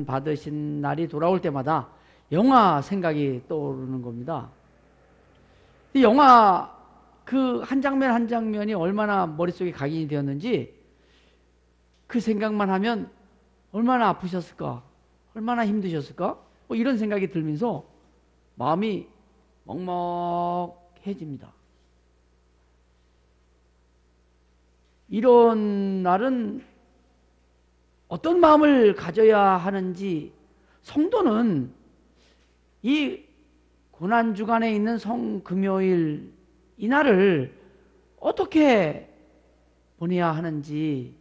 받으신 날이 돌아올 때마다 영화 생각이 떠오르는 겁니다. 이 영화 그 한 장면 한 장면이 얼마나 머릿속에 각인이 되었는지 그 생각만 하면 얼마나 아프셨을까, 얼마나 힘드셨을까, 뭐 이런 생각이 들면서 마음이 먹먹해집니다. 이런 날은 어떤 마음을 가져야 하는지, 성도는 이 고난주간에 있는 성금요일 이날을 어떻게 보내야 하는지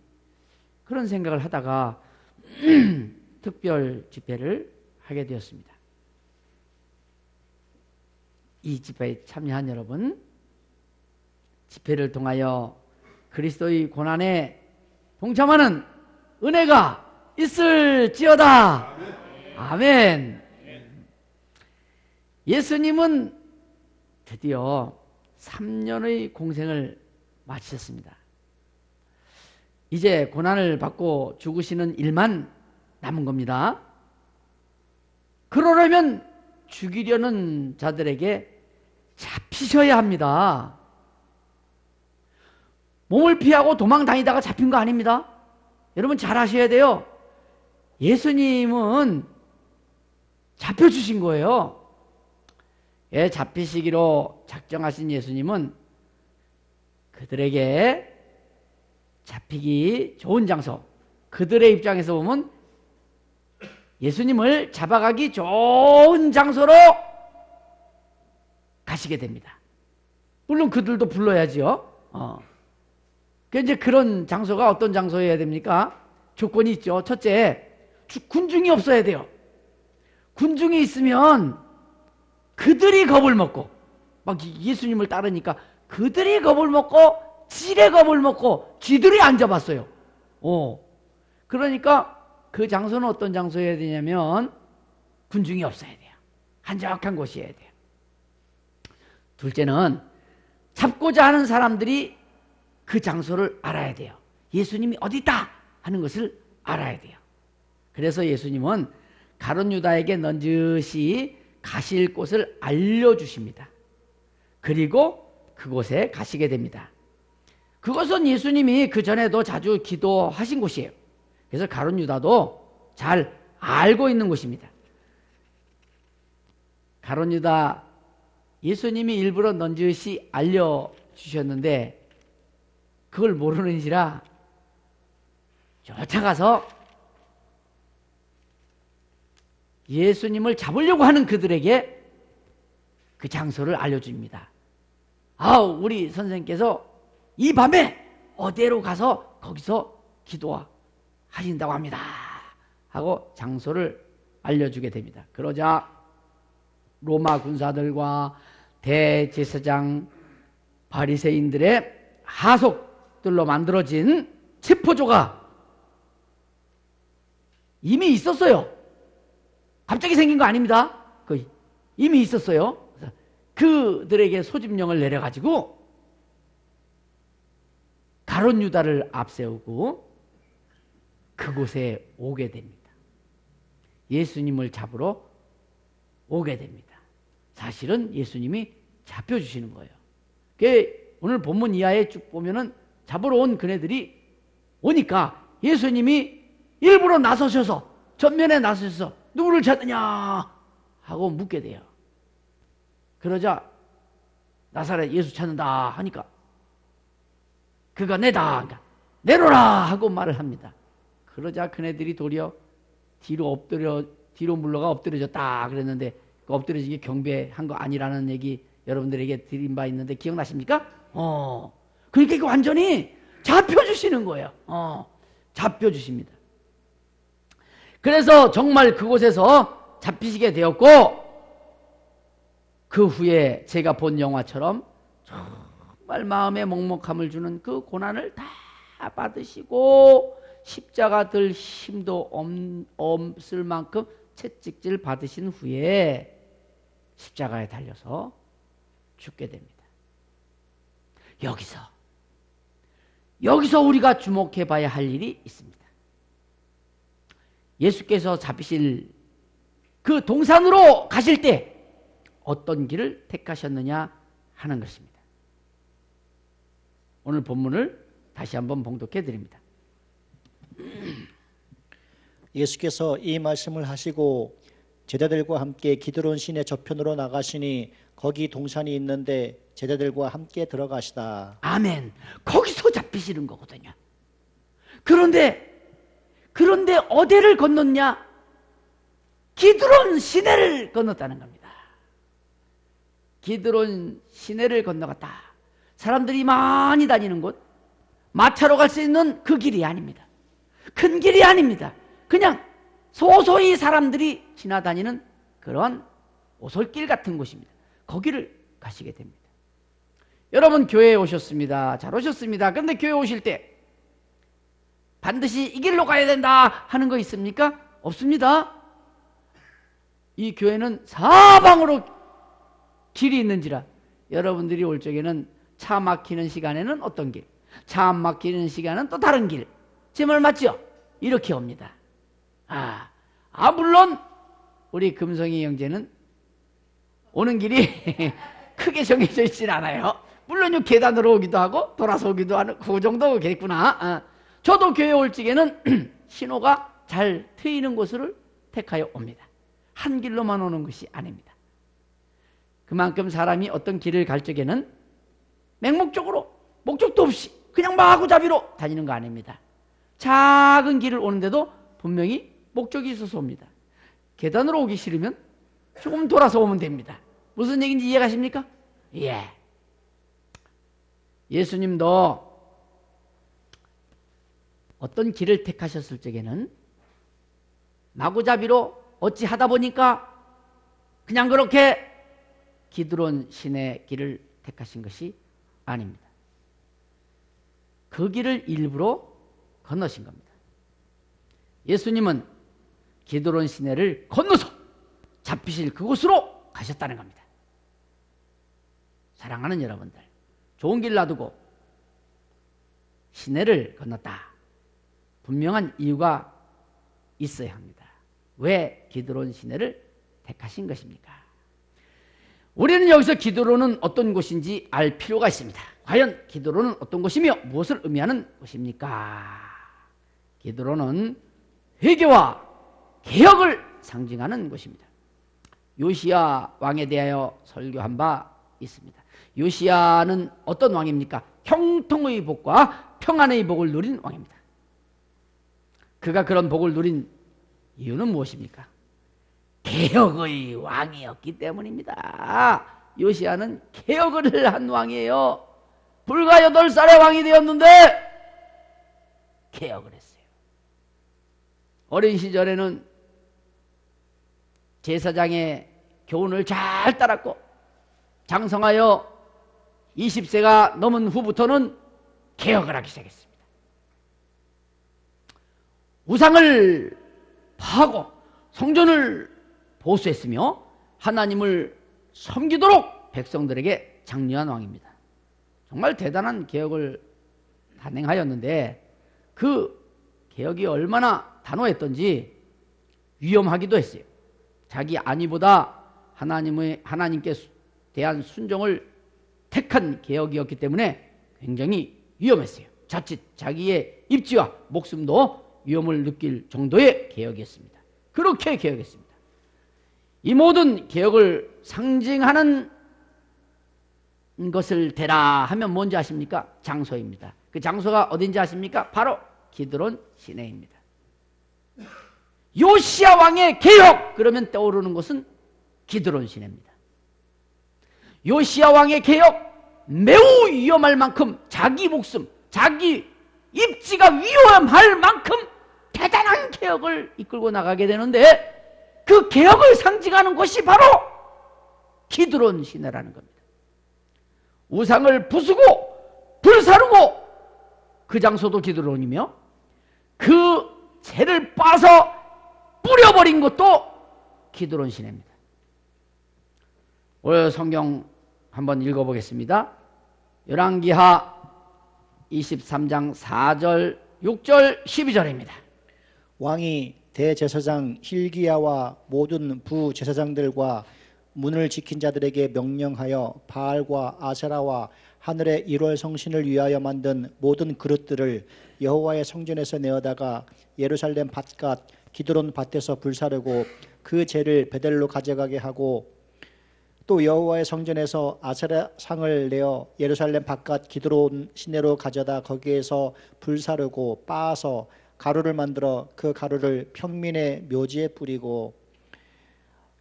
그런 생각을 하다가 특별 집회를 하게 되었습니다. 이 집회에 참여한 여러분, 집회를 통하여 그리스도의 고난에 동참하는 은혜가 있을지어다. 아멘. 예수님은 드디어 3년의 공생을 마치셨습니다. 이제 고난을 받고 죽으시는 일만 남은 겁니다. 그러려면 죽이려는 자들에게 잡히셔야 합니다. 몸을 피하고 도망 다니다가 잡힌 거 아닙니다. 여러분 잘 아셔야 돼요. 예수님은 잡혀주신 거예요. 예, 잡히시기로 작정하신 예수님은 그들에게 잡히기 좋은 장소, 그들의 입장에서 보면 예수님을 잡아가기 좋은 장소로 가시게 됩니다. 물론 그들도 불러야지요. 이제 그런 장소가 어떤 장소여야 됩니까? 조건이 있죠. 첫째, 군중이 없어야 돼요. 군중이 있으면 그들이 겁을 먹고, 막 예수님을 따르니까 그들이 겁을 먹고 지레 겁을 먹고 쥐들이 안 잡았어요. 그러니까 그 장소는 어떤 장소여야 되냐면 군중이 없어야 돼요. 한적한 곳이어야 돼요. 둘째는 잡고자 하는 사람들이 그 장소를 알아야 돼요. 예수님이 어디 있다 하는 것을 알아야 돼요. 그래서 예수님은 가룟 유다에게 넌지시 가실 곳을 알려주십니다. 그리고 그곳에 가시게 됩니다. 그것은 예수님이 그 전에도 자주 기도하신 곳이에요. 그래서 가룟 유다도 잘 알고 있는 곳입니다. 가룟 유다, 예수님이 일부러 넌지시 알려주셨는데 그걸 모르는지라 쫓아가서 예수님을 잡으려고 하는 그들에게 그 장소를 알려줍니다. 우리 선생님께서 이 밤에 어디로 가서 거기서 기도하신다고 합니다 하고 장소를 알려주게 됩니다. 그러자 로마 군사들과 대제사장 바리새인들의 하속들로 만들어진 체포조가 이미 있었어요. 갑자기 생긴 거 아닙니다. 이미 있었어요. 그들에게 소집령을 내려가지고 가룟 유다를 앞세우고 그곳에 오게 됩니다. 예수님을 잡으러 오게 됩니다. 사실은 예수님이 잡혀주시는 거예요. 오늘 본문 이하에 쭉 보면은 잡으러 온 그네들이 오니까 예수님이 일부러 나서셔서 전면에 나서셔서 누구를 찾느냐 하고 묻게 돼요. 그러자 나사렛 예수 찾는다 하니까 그가 내다, 그러니까 내려라 하고 말을 합니다. 그러자 그네들이 도리어 뒤로 물러가 엎드려졌다 그랬는데 그 엎드려지기 경배한 거 아니라는 얘기 여러분들에게 드린 바 있는데 기억나십니까? 그러니까 이거 완전히 잡혀주시는 거예요. 잡혀주십니다. 그래서 정말 그곳에서 잡히시게 되었고, 그 후에 제가 본 영화처럼 정말 마음에 먹먹함을 주는 그 고난을 다 받으시고 십자가 들 힘도 없을 만큼 채찍질 받으신 후에 십자가에 달려서 죽게 됩니다. 여기서 우리가 주목해 봐야 할 일이 있습니다. 예수께서 잡히실 그 동산으로 가실 때 어떤 길을 택하셨느냐 하는 것입니다. 오늘 본문을 다시 한번 봉독해 드립니다. 예수께서 이 말씀을 하시고 제자들과 함께 기드론 시내 저편으로 나가시니 거기 동산이 있는데 제자들과 함께 들어가시다. 아멘. 거기서 잡히시는 거거든요. 그런데 어디를 건넜냐? 기드론 시내를 건넜다는 겁니다. 기드론 시내를 건너갔다. 사람들이 많이 다니는 곳, 마차로 갈 수 있는 그 길이 아닙니다. 큰 길이 아닙니다. 그냥 소소히 사람들이 지나다니는 그런 오솔길 같은 곳입니다. 거기를 가시게 됩니다. 여러분, 교회에 오셨습니다. 잘 오셨습니다. 그런데 교회 오실 때 반드시 이 길로 가야 된다 하는 거 있습니까? 없습니다. 이 교회는 사방으로 길이 있는지라 여러분들이 올 적에는 차 막히는 시간에는 어떤 길, 차 안 막히는 시간은 또 다른 길, 제 말 맞죠? 이렇게 옵니다. 물론 우리 금성이 형제는 오는 길이 크게 정해져 있진 않아요. 물론 요 계단으로 오기도 하고 돌아서 오기도 하는 그 정도겠구나. 저도 교회 올 적에는 신호가 잘 트이는 곳을 택하여 옵니다. 한 길로만 오는 것이 아닙니다. 그만큼 사람이 어떤 길을 갈 적에는 맹목적으로 목적도 없이 그냥 마구잡이로 다니는 거 아닙니다. 작은 길을 오는데도 분명히 목적이 있어서 옵니다. 계단으로 오기 싫으면 조금 돌아서 오면 됩니다. 무슨 얘기인지 이해가십니까? 예. 예수님도 어떤 길을 택하셨을 적에는 마구잡이로 어찌 하다 보니까 그냥 그렇게 기드론 시내 길을 택하신 것이 아닙니다. 그 길을 일부러 건너신 겁니다. 예수님은 기드론 시내를 건너서 잡히실 그곳으로 가셨다는 겁니다. 사랑하는 여러분들, 좋은 길 놔두고 시내를 건넜다. 분명한 이유가 있어야 합니다. 왜 기드론 시내를 택하신 것입니까? 우리는 여기서 기드론은 어떤 곳인지 알 필요가 있습니다. 과연 기드론은 어떤 곳이며 무엇을 의미하는 곳입니까? 기드론은 회개와 개혁을 상징하는 곳입니다. 요시야 왕에 대하여 설교한 바 있습니다. 요시야는 어떤 왕입니까? 형통의 복과 평안의 복을 누린 왕입니다. 그가 그런 복을 누린 이유는 무엇입니까? 개혁의 왕이었기 때문입니다. 요시야는 개혁을 한 왕이에요. 불과 8살의 왕이 되었는데 개혁을 했어요. 어린 시절에는 제사장의 교훈을 잘 따랐고 장성하여 20세가 넘은 후부터는 개혁을 하기 시작했습니다. 우상을 파하고 성전을 보수했으며 하나님을 섬기도록 백성들에게 장려한 왕입니다. 정말 대단한 개혁을 단행하였는데 그 개혁이 얼마나 단호했던지 위험하기도 했어요. 자기 안위보다 하나님께 대한 순종을 택한 개혁이었기 때문에 굉장히 위험했어요. 자칫 자기의 입지와 목숨도 위험을 느낄 정도의 개혁이었습니다. 그렇게 개혁했습니다. 이 모든 개혁을 상징하는 것을 대라 하면 뭔지 아십니까? 장소입니다. 그 장소가 어딘지 아십니까? 바로 기드론 시내입니다. 요시야 왕의 개혁 그러면 떠오르는 곳은 기드론 시내입니다. 요시야 왕의 개혁 매우 위험할 만큼 자기 목숨, 자기 입지가 위험할 만큼 대단한 개혁을 이끌고 나가게 되는데 그 개혁을 상징하는 곳이 바로 기드론 시내라는 겁니다. 우상을 부수고 불사르고 그 장소도 기드론이며 그 죄를 빠서 뿌려버린 것도 기드론 시내입니다. 오늘 성경 한번 읽어보겠습니다. 열왕기하 23장 4절, 6절, 12절입니다. 왕이 대제사장 힐기야와 모든 부제사장들과 문을 지킨 자들에게 명령하여 바알과 아세라와 하늘의 1월 성신을 위하여 만든 모든 그릇들을 여호와의 성전에서 내어다가 예루살렘 밭갓 기드론 밭에서 불사르고 그 재를 베델로 가져가게 하고, 또 여호와의 성전에서 아세라 상을 내어 예루살렘 바깥 기드론 시내로 가져다 거기에서 불사르고 빻아서 가루를 만들어 그 가루를 평민의 묘지에 뿌리고,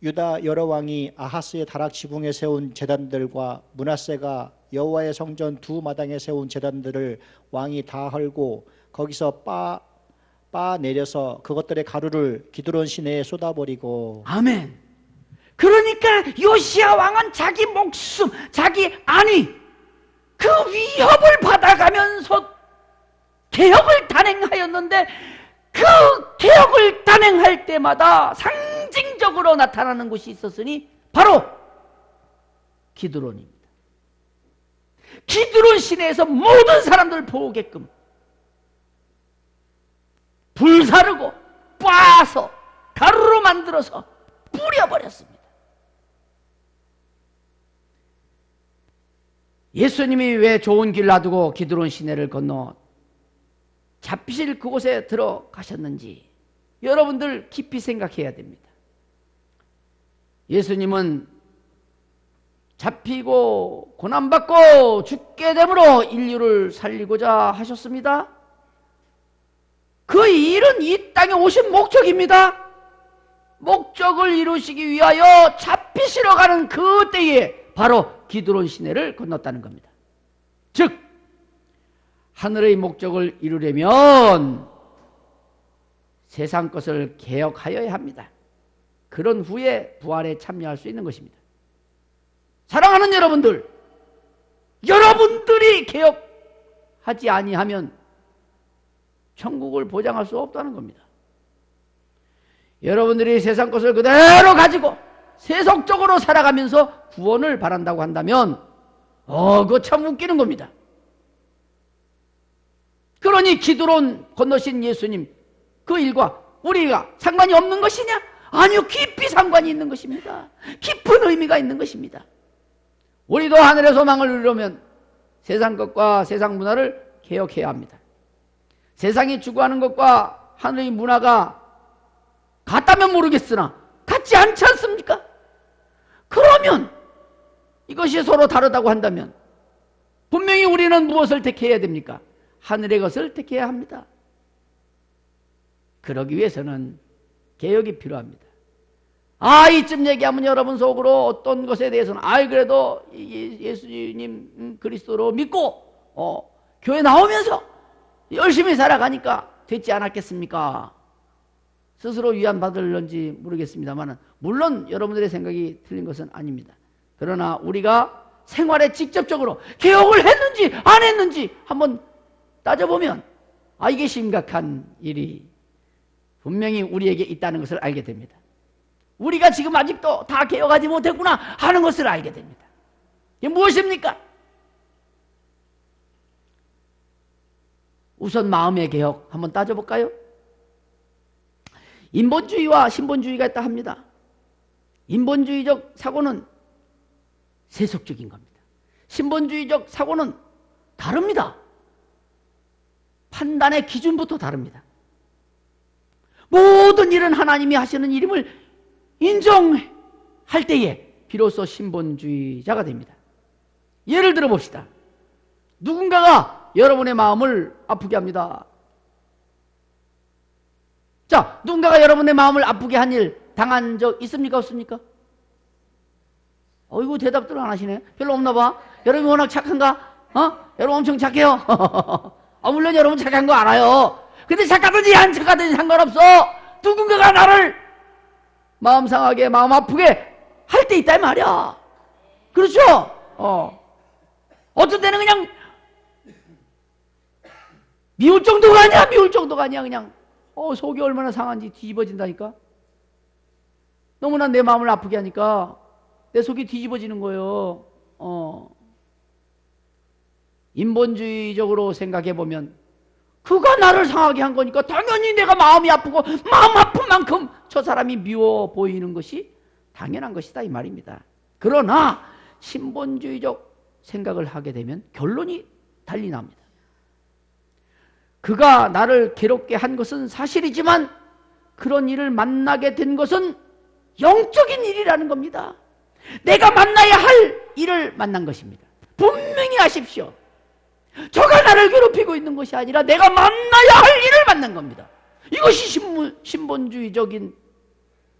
유다 여러 왕이 아하스의 다락 지붕에 세운 제단들과 므낫세가 여호와의 성전 두 마당에 세운 제단들을 왕이 다 헐고 거기서 빻아 내려서 그것들의 가루를 기드론 시내에 쏟아버리고. 아멘. 그러니까 요시야 왕은 자기 목숨, 자기 안위, 그 위협을 받아가면서 개혁을 단행하였는데, 그 개혁을 단행할 때마다 상징적으로 나타나는 곳이 있었으니 바로 기드론입니다. 기드론 시내에서 모든 사람들 보게끔 불사르고 빻아서 가루로 만들어서 뿌려버렸습니다. 예수님이 왜 좋은 길 놔두고 기드론 시내를 건너 잡히실 그곳에 들어가셨는지 여러분들 깊이 생각해야 됩니다. 예수님은 잡히고 고난받고 죽게 됨으로 인류를 살리고자 하셨습니다. 그 일은 이 땅에 오신 목적입니다. 목적을 이루시기 위하여 잡히시러 가는 그 때에 바로 기드론 시내를 건넜다는 겁니다. 즉 하늘의 목적을 이루려면 세상 것을 개혁하여야 합니다. 그런 후에 부활에 참여할 수 있는 것입니다. 사랑하는 여러분들, 여러분들이 개혁하지 아니하면 천국을 보장할 수 없다는 겁니다. 여러분들이 세상 것을 그대로 가지고 세속적으로 살아가면서 구원을 바란다고 한다면 그거 참 웃기는 겁니다. 그러니 기드론 건너신 예수님, 그 일과 우리가 상관이 없는 것이냐? 아니요, 깊이 상관이 있는 것입니다. 깊은 의미가 있는 것입니다. 우리도 하늘의 소망을 누리려면 세상 것과 세상 문화를 개혁해야 합니다. 세상이 추구하는 것과 하늘의 문화가 같다면 모르겠으나 같지 않지 않습니까? 그러면 이것이 서로 다르다고 한다면 분명히 우리는 무엇을 택해야 됩니까? 하늘의 것을 택해야 합니다. 그러기 위해서는 개혁이 필요합니다. 이쯤 얘기하면 여러분 속으로 어떤 것에 대해서는 그래도 예수님 그리스도로 믿고 교회 나오면서 열심히 살아가니까 됐지 않았겠습니까? 스스로 위안받을런지 모르겠습니다만 물론 여러분들의 생각이 틀린 것은 아닙니다. 그러나 우리가 생활에 직접적으로 개혁을 했는지 안 했는지 한번 따져보면 이게 심각한 일이 분명히 우리에게 있다는 것을 알게 됩니다. 우리가 지금 아직도 다 개혁하지 못했구나 하는 것을 알게 됩니다. 이게 무엇입니까? 우선 마음의 개혁 한번 따져볼까요? 인본주의와 신본주의가 있다 합니다. 인본주의적 사고는 세속적인 겁니다. 신본주의적 사고는 다릅니다. 판단의 기준부터 다릅니다. 모든 일은 하나님이 하시는 일임을 인정할 때에 비로소 신본주의자가 됩니다. 예를 들어 봅시다. 누군가가 여러분의 마음을 아프게 합니다. 자, 누군가가 여러분의 마음을 아프게 한 일 당한 적 있습니까? 없습니까? 이거 대답들 안 하시네. 별로 없나 봐. 여러분이 워낙 착한가? 여러분 엄청 착해요. 물론 여러분 착한 거 알아요. 근데 착하든지 안 착하든지 상관없어. 누군가가 나를 마음 상하게, 마음 아프게 할 때 있다 이 말이야. 그렇죠? 어떤 때는 그냥 미울 정도가 아니야. 미울 정도가 아니야. 그냥 속이 얼마나 상한지 뒤집어진다니까. 너무나 내 마음을 아프게 하니까 내 속이 뒤집어지는 거예요. 인본주의적으로 생각해 보면 그가 나를 상하게 한 거니까 당연히 내가 마음이 아프고 마음 아픈 만큼 저 사람이 미워 보이는 것이 당연한 것이다 이 말입니다. 그러나 신본주의적 생각을 하게 되면 결론이 달리 납니다. 그가 나를 괴롭게 한 것은 사실이지만 그런 일을 만나게 된 것은 영적인 일이라는 겁니다. 내가 만나야 할 일을 만난 것입니다. 분명히 아십시오. 저가 나를 괴롭히고 있는 것이 아니라 내가 만나야 할 일을 만난 겁니다. 이것이 신본주의적인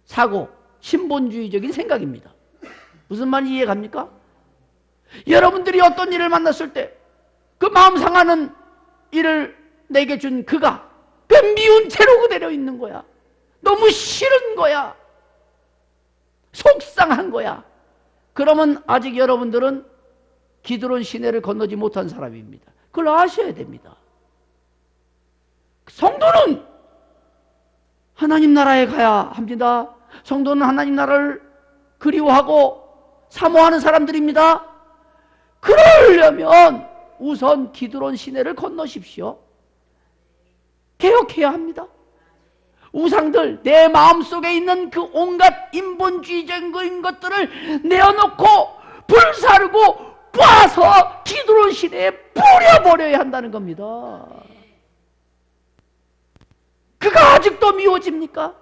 사고, 신본주의적인 생각입니다. 무슨 말인지 이해갑니까? 여러분들이 어떤 일을 만났을 때 그 마음 상하는 일을 내게 준 그가 그 미운 채로 그대로 있는 거야. 너무 싫은 거야. 속상한 거야. 그러면 아직 여러분들은 기드론 시내를 건너지 못한 사람입니다. 그걸 아셔야 됩니다. 성도는 하나님 나라에 가야 합니다. 성도는 하나님 나라를 그리워하고 사모하는 사람들입니다. 그러려면 우선 기드론 시내를 건너십시오. 개혁해야 합니다. 우상들, 내 마음속에 있는 그 온갖 인본주의적인 것들을 내어놓고 불사르고 빻아서 기드론 시내에 뿌려버려야 한다는 겁니다. 그가 아직도 미워집니까?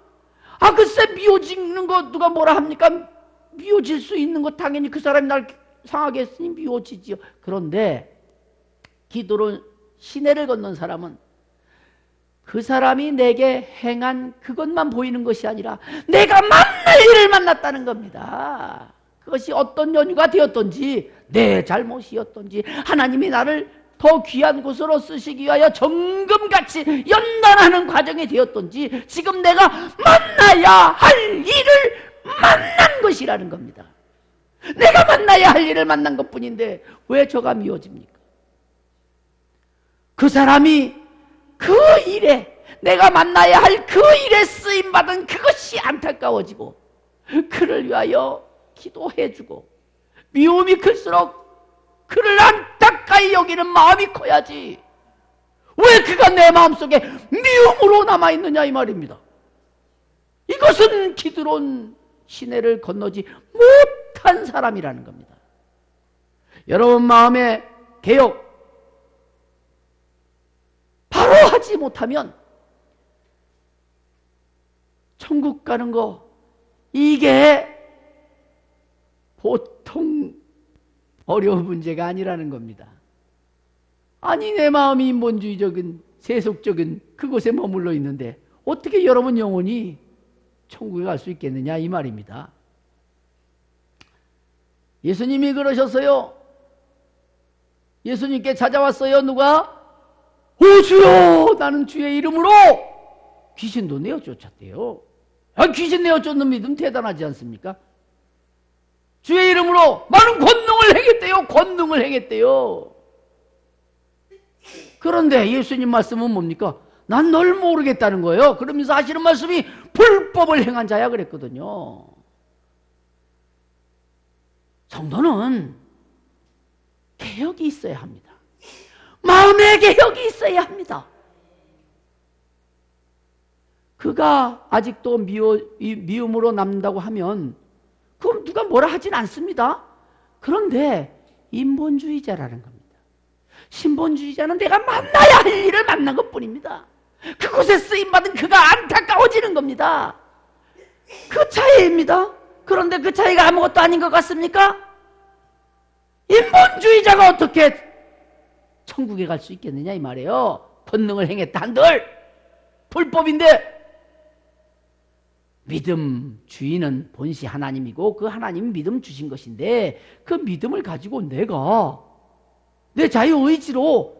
아, 글쎄 미워지는 거 누가 뭐라 합니까? 미워질 수 있는 거 당연히 그 사람이 날 상하게 했으니 미워지지요. 그런데 기드론 시내를 건넌 사람은 그 사람이 내게 행한 그것만 보이는 것이 아니라 내가 만날 일을 만났다는 겁니다. 그것이 어떤 연유가 되었던지 내 잘못이었던지 하나님이 나를 더 귀한 곳으로 쓰시기 위하여 정금같이 연단하는 과정이 되었던지 지금 내가 만나야 할 일을 만난 것이라는 겁니다. 내가 만나야 할 일을 만난 것뿐인데 왜 저가 미워집니까? 그 사람이 그 일에 내가 만나야 할 그 일에 쓰임받은 그것이 안타까워지고 그를 위하여 기도해주고 미움이 클수록 그를 안타까이 여기는 마음이 커야지 왜 그가 내 마음속에 미움으로 남아있느냐 이 말입니다. 이것은 기드론 시내를 건너지 못한 사람이라는 겁니다. 여러분 마음의 개혁 바로 하지 못하면 천국 가는 거 이게 보통 어려운 문제가 아니라는 겁니다. 아니 내 마음이 인본주의적인 세속적인 그곳에 머물러 있는데 어떻게 여러분 영혼이 천국에 갈 수 있겠느냐 이 말입니다. 예수님이 그러셨어요. 예수님께 찾아왔어요. 누가? 오 주여 나는 주의 이름으로 귀신도 내어 쫓았대요. 아, 귀신 내어 쫓는 믿음 대단하지 않습니까? 주의 이름으로 많은 권능을 행했대요. 권능을 행했대요. 그런데 예수님 말씀은 뭡니까? 난 널 모르겠다는 거예요. 그러면서 하시는 말씀이 불법을 행한 자야 그랬거든요. 성도는 개혁이 있어야 합니다. 마음의 개혁이 있어야 합니다. 그가 아직도 미움으로 남는다고 하면 그럼 누가 뭐라 하진 않습니다. 그런데 인본주의자라는 겁니다. 신본주의자는 내가 만나야 할 일을 만난 것뿐입니다. 그곳에 쓰임받은 그가 안타까워지는 겁니다. 그 차이입니다. 그런데 그 차이가 아무것도 아닌 것 같습니까? 인본주의자가 어떻게 천국에 갈 수 있겠느냐 이 말이에요. 권능을 행했다 한들 불법인데 믿음 주인은 본시 하나님이고 그 하나님이 믿음 주신 것인데 그 믿음을 가지고 내가 내 자유의지로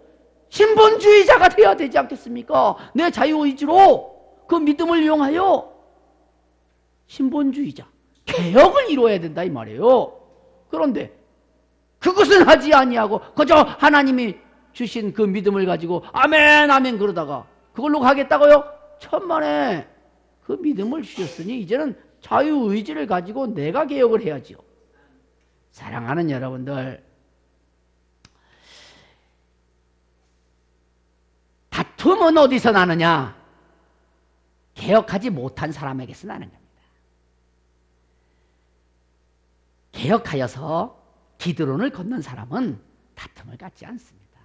신본주의자가 되어야 되지 않겠습니까? 내 자유의지로 그 믿음을 이용하여 신본주의자 개혁을 이루어야 된다 이 말이에요. 그런데 그것은 하지 아니하고 그저 하나님이 주신 그 믿음을 가지고 아멘 아멘 그러다가 그걸로 가겠다고요? 천만에 그 믿음을 주셨으니 이제는 자유의지를 가지고 내가 개혁을 해야지요. 사랑하는 여러분들, 다툼은 어디서 나느냐? 개혁하지 못한 사람에게서 나는 겁니다. 개혁하여서 기드론을 걷는 사람은 다툼을 갖지 않습니다.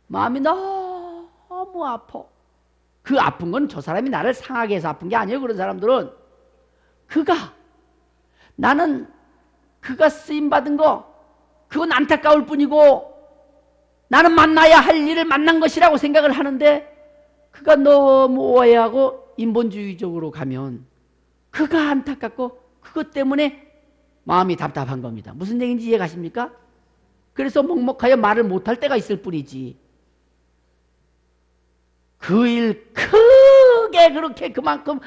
마음이 너무 아파. 그 아픈 건 저 사람이 나를 상하게 해서 아픈 게 아니에요. 그런 사람들은 나는 그가 쓰임받은 거 그건 안타까울 뿐이고 나는 만나야 할 일을 만난 것이라고 생각을 하는데 그가 너무 오해하고 인본주의적으로 가면 그가 안타깝고 그것 때문에 마음이 답답한 겁니다. 무슨 얘기인지 이해가십니까? 그래서 먹먹하여 말을 못할 때가 있을 뿐이지 그 일 크게 그렇게 그만큼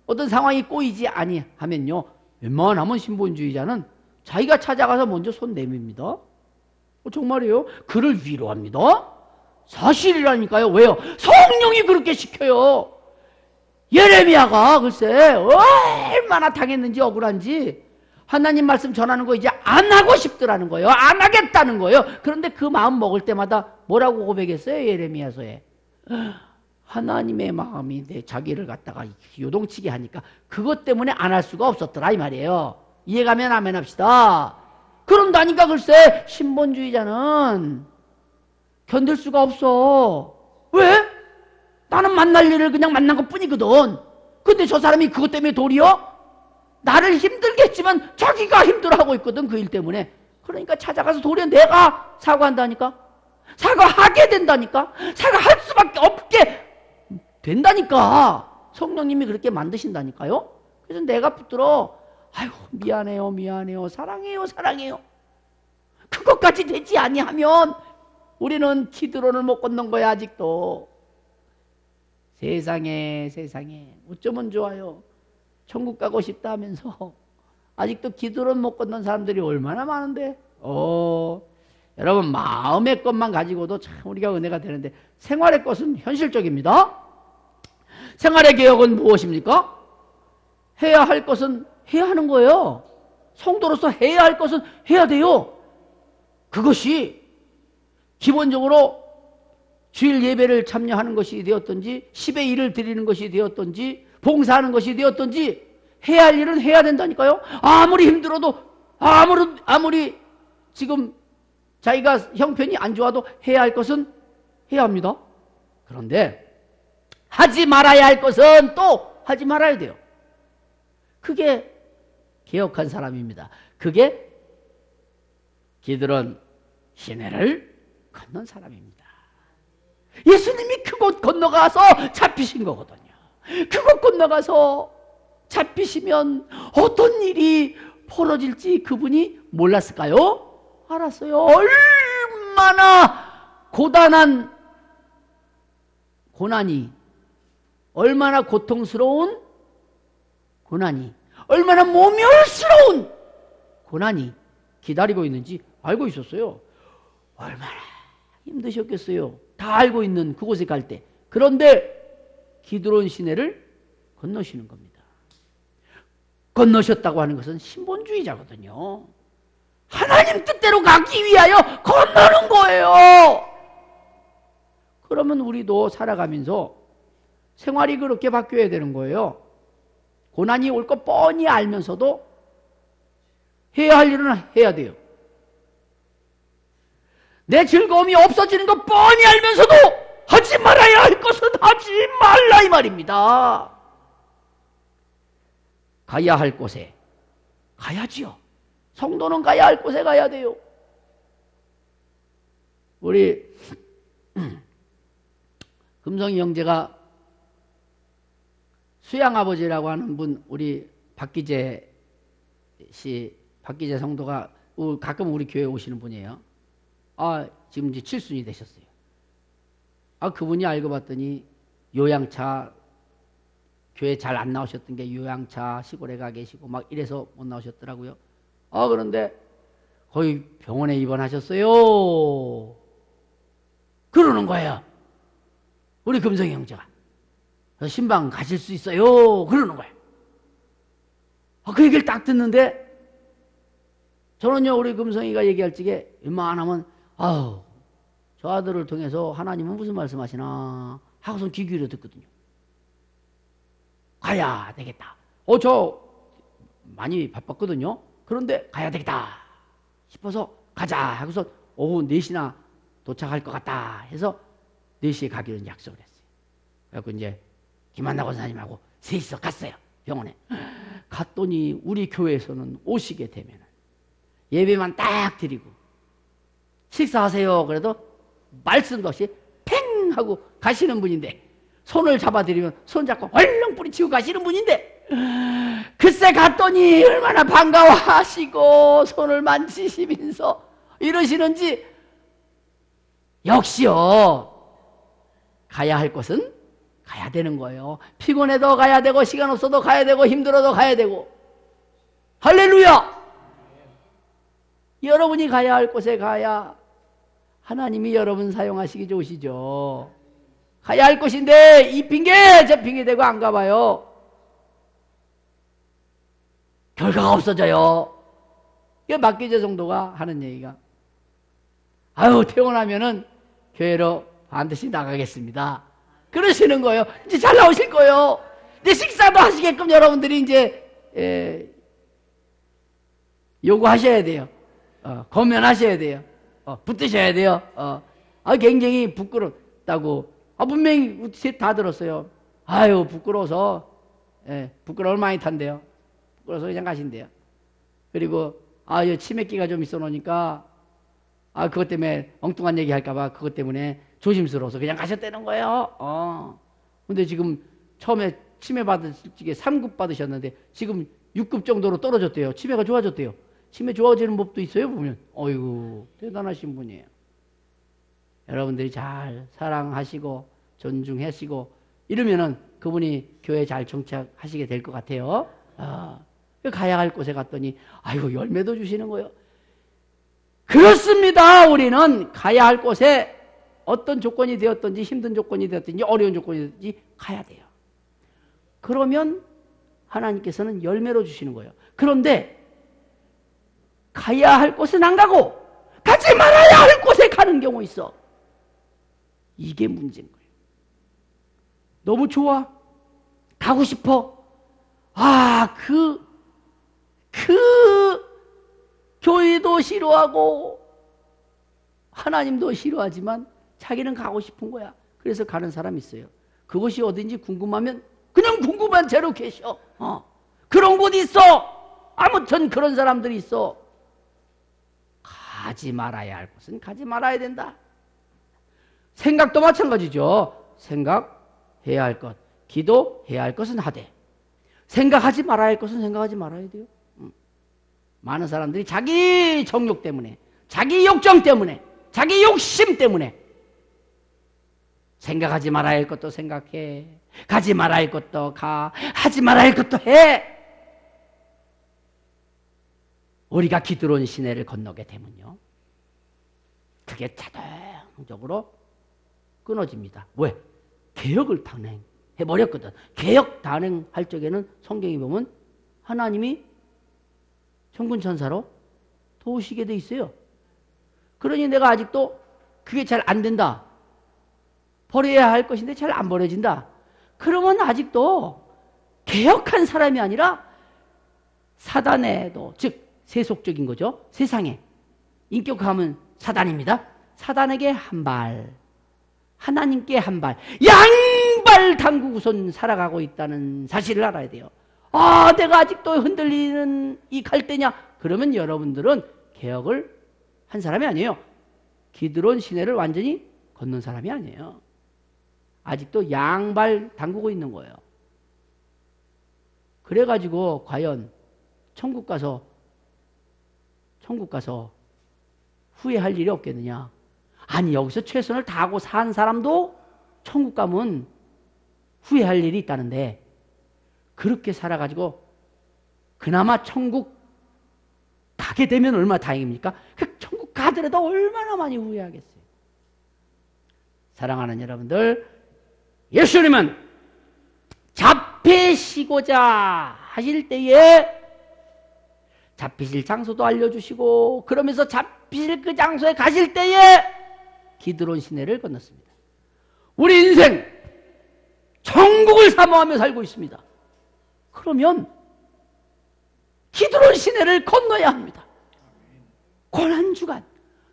어떤 상황이 꼬이지 아니하면요 웬만하면 신본주의자는 자기가 찾아가서 먼저 손 내밉니다. 정말이에요. 그를 위로합니다. 사실이라니까요. 왜요? 성령이 그렇게 시켜요. 예레미야가 글쎄 얼마나 당했는지 억울한지 하나님 말씀 전하는 거 이제 안 하고 싶더라는 거예요. 안 하겠다는 거예요. 그런데 그 마음 먹을 때마다 뭐라고 고백했어요? 예레미야서에 하나님의 마음이 내 자기를 갖다가 요동치게 하니까 그것 때문에 안 할 수가 없었더라 이 말이에요. 이해가면 아멘 합시다. 그런다니까 글쎄 신본주의자는 견딜 수가 없어. 왜? 나는 만날 일을 그냥 만난 것 뿐이거든. 근데 저 사람이 그것 때문에 도리어 나를 힘들게 했지만 자기가 힘들어하고 있거든. 그 일 때문에. 그러니까 찾아가서 도리어 내가 사과한다니까. 사과하게 된다니까. 사과할 수밖에 없게 된다니까. 성령님이 그렇게 만드신다니까요. 그래서 내가 붙들어 아이고 미안해요 사랑해요 그것까지 되지 아니하면 우리는 기드론을 못 걷는 거야. 아직도 세상에 어쩌면 좋아요. 천국 가고 싶다 하면서 아직도 기드론 못 걷는 사람들이 얼마나 많은데 여러분 마음의 것만 가지고도 참 우리가 은혜가 되는데 생활의 것은 현실적입니다. 생활의 개혁은 무엇입니까? 해야 할 것은 해야 하는 거예요. 성도로서 해야 할 것은 해야 돼요. 그것이 기본적으로 주일 예배를 참여하는 것이 되었든지 10의 1을 드리는 것이 되었든지 봉사하는 것이 되었든지 해야 할 일은 해야 된다니까요. 아무리 힘들어도 아무리 지금 자기가 형편이 안 좋아도 해야 할 것은 해야 합니다. 그런데 하지 말아야 할 것은 또 하지 말아야 돼요. 그게 개혁한 사람입니다. 그게 기드론 시내를 건넌 사람입니다. 예수님이 그곳 건너가서 잡히신 거거든요. 그곳 건너가서 잡히시면 어떤 일이 벌어질지 그분이 몰랐을까요? 알았어요. 얼마나 고난이 얼마나 고통스러운 고난이 얼마나 모멸스러운 고난이 기다리고 있는지 알고 있었어요. 얼마나 힘드셨겠어요. 다 알고 있는 그곳에 갈 때. 그런데 기드론 시내를 건너시는 겁니다. 건너셨다고 하는 것은 신본주의자거든요. 하나님 뜻대로 가기 위하여 건너는 거예요. 그러면 우리도 살아가면서 생활이 그렇게 바뀌어야 되는 거예요. 고난이 올 거 뻔히 알면서도 해야 할 일은 해야 돼요. 내 즐거움이 없어지는 거 뻔히 알면서도 하지 말아야 할 것은 하지 말라 이 말입니다. 가야 할 곳에 가야지요. 성도는 가야 할 곳에 가야 돼요. 우리 금성이 형제가 수양아버지라고 하는 분, 우리 박기재 성도가 가끔 우리 교회에 오시는 분이에요. 지금 이제 7순이 되셨어요. 그분이 알고 봤더니 요양차, 교회 잘 안 나오셨던 게 요양차 시골에 가 계시고 막 이래서 못 나오셨더라고요. 그런데 거의 병원에 입원하셨어요. 그러는 거예요. 우리 금성이 형제가. 신방 가실 수 있어요. 그러는 거예요. 그 얘기를 딱 듣는데 저는요, 우리 금성이가 얘기할 적에 웬만하면 저 저 아들을 통해서 하나님은 무슨 말씀하시나 하고선 귀 기울여 듣거든요. 가야 되겠다. 저 많이 바빴거든요. 그런데 가야 되겠다 싶어서 가자 하고서 오후 4시나 도착할 것 같다 해서 4시에 가기로 약속을 했어요. 그래서 이제 김한나 권사님하고 셋이서 갔어요. 병원에. 갔더니 우리 교회에서는 오시게 되면 예배만 딱 드리고 식사하세요. 그래도 말씀도 없이 팽 하고 가시는 분인데, 손을 잡아드리면 손잡고 얼렁 뿌리치고 가시는 분인데, 글쎄 갔더니 얼마나 반가워하시고 손을 만지시면서 이러시는지, 역시요 가야 할 곳은 가야 되는 거예요. 피곤해도 가야 되고 시간 없어도 가야 되고 힘들어도 가야 되고. 할렐루야. 여러분이 가야 할 곳에 가야 하나님이 여러분 사용하시기 좋으시죠. 가야 할 곳인데 이 핑계 저 핑계 대고 안 가봐요. 결과가 없어져요. 이게 박기재 성도가 하는 얘기가, 아유 퇴원하면은 교회로 반드시 나가겠습니다 그러시는 거예요. 이제 잘 나오실 거예요. 이제 식사도 하시게끔 여러분들이 이제 요구하셔야 돼요. 권면하셔야 돼요. 붙드셔야 돼요. 굉장히 부끄럽다고. 분명히 셋 다 들었어요. 아유 부끄러워서, 부끄러움을 많이 탄대요. 부끄러워서 그냥 가신대요. 그리고 치매기가 좀 있어 놓으니까 그것 때문에 엉뚱한 얘기 할까봐 그것 때문에 조심스러워서 그냥 가셨다는 거예요. 근데 지금 처음에 치매 받으실 적에 3급 받으셨는데 지금 6급 정도로 떨어졌대요. 치매가 좋아졌대요. 치매 좋아지는 법도 있어요, 보면. 어이구, 대단하신 분이에요. 여러분들이 잘 사랑하시고 존중하시고 이러면은 그분이 교회 잘 정착하시게 될 것 같아요. 가야 할 곳에 갔더니 아이고 열매도 주시는 거예요. 그렇습니다. 우리는 가야 할 곳에 어떤 조건이 되었든지 힘든 조건이 되었든지 어려운 조건이 되었든지 가야 돼요. 그러면 하나님께서는 열매로 주시는 거예요. 그런데 가야 할 곳은 안 가고 가지 말아야 할 곳에 가는 경우 있어. 이게 문제인 거예요. 너무 좋아. 가고 싶어. 교회도 싫어하고 하나님도 싫어하지만 자기는 가고 싶은 거야. 그래서 가는 사람이 있어요. 그것이 어딘지 궁금하면 그냥 궁금한 채로 계셔. 그런 곳 있어. 아무튼 그런 사람들이 있어. 가지 말아야 할 곳은 가지 말아야 된다. 생각도 마찬가지죠. 생각해야 할 것, 기도해야 할 것은 하되 생각하지 말아야 할 것은 생각하지 말아야 돼요. 많은 사람들이 자기 정욕 때문에, 자기 욕정 때문에, 자기 욕심 때문에 생각하지 말아야 할 것도 생각해, 가지 말아야 할 것도 가, 하지 말아야 할 것도 해. 우리가 기드론 시내를 건너게 되면요, 그게 자동적으로 끊어집니다. 왜? 개혁을 단행해버렸거든. 개혁 단행할 적에는 성경에 보면 하나님이 천군천사로 도우시게 돼 있어요. 그러니 내가 아직도 그게 잘 안 된다, 버려야 할 것인데 잘 안 버려진다, 그러면 아직도 개혁한 사람이 아니라 사단에도, 즉 세속적인 거죠. 세상에 인격화하면 사단입니다. 사단에게 한 발, 하나님께 한 발, 양발 담그고선 살아가고 있다는 사실을 알아야 돼요. 내가 아직도 흔들리는 이 갈대냐? 그러면 여러분들은 개혁을 한 사람이 아니에요. 기드론 시내를 완전히 걷는 사람이 아니에요. 아직도 양발 담그고 있는 거예요. 그래가지고 과연 천국 가서 후회할 일이 없겠느냐? 아니, 여기서 최선을 다하고 산 사람도 천국 가면 후회할 일이 있다는데, 그렇게 살아가지고 그나마 천국 가게 되면 얼마나 다행입니까? 그 천국 가더라도 얼마나 많이 후회하겠어요. 사랑하는 여러분들, 예수님은 잡히시고자 하실 때에 잡히실 장소도 알려주시고, 그러면서 잡히실 그 장소에 가실 때에 기드론 시내를 건넜습니다. 우리 인생 천국을 사모하며 살고 있습니다. 그러면 기드론 시내를 건너야 합니다. 고난주간,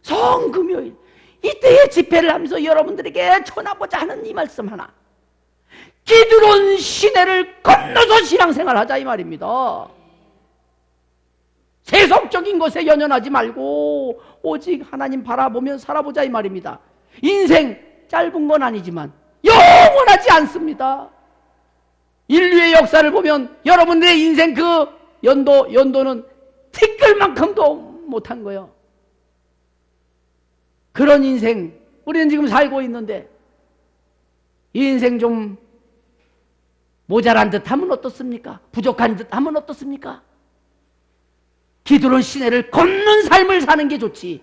성금요일 이때에 집회를 하면서 여러분들에게 전하고자 하는 이 말씀 하나, 기드론 시내를 건너서 신앙생활 하자 이 말입니다. 세속적인 것에 연연하지 말고 오직 하나님 바라보며 살아보자 이 말입니다. 인생 짧은 건 아니지만 영원하지 않습니다. 인류의 역사를 보면 여러분들의 인생 그 연도는 티끌만큼도 못한 거예요. 그런 인생 우리는 지금 살고 있는데 이 인생 좀 모자란 듯 하면 어떻습니까? 부족한 듯 하면 어떻습니까? 기드론 시내를 걷는 삶을 사는 게 좋지.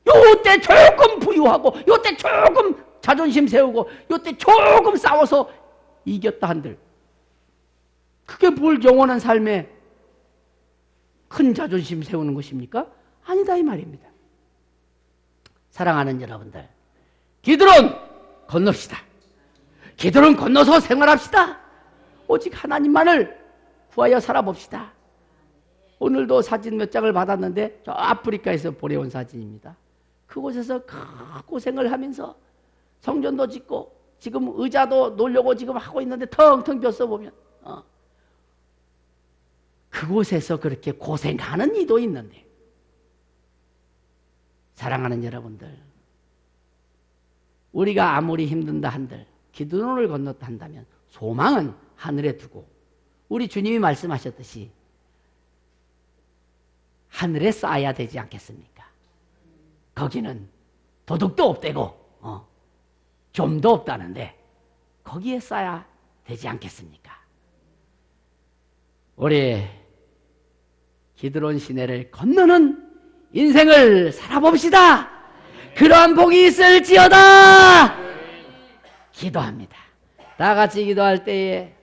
요때 조금 부유하고 요때 조금 자존심 세우고 요때 조금 싸워서 이겼다 한들 그게 뭘 영원한 삶에 큰 자존심 세우는 것입니까? 아니다 이 말입니다. 사랑하는 여러분들, 기드론 건넙시다. 기드론 건너서 생활합시다. 오직 하나님만을 구하여 살아봅시다. 오늘도 사진 몇 장을 받았는데 저 아프리카에서 보내온 사진입니다. 그곳에서 고생을 하면서 성전도 짓고 지금 의자도 놓으려고 지금 하고 있는데 텅텅 비었어 보면 그곳에서 그렇게 고생하는 이도 있는데, 사랑하는 여러분들, 우리가 아무리 힘든다 한들 기드론을 건넜다 한다면 소망은 하늘에 두고 우리 주님이 말씀하셨듯이 하늘에 쌓아야 되지 않겠습니까? 거기는 도둑도 없대고 좀도 없다는데 거기에 쌓아야 되지 않겠습니까? 우리 기드론 시내를 건너는 인생을 살아봅시다. 그러한 복이 있을지어다. 기도합니다. 다 같이 기도할 때에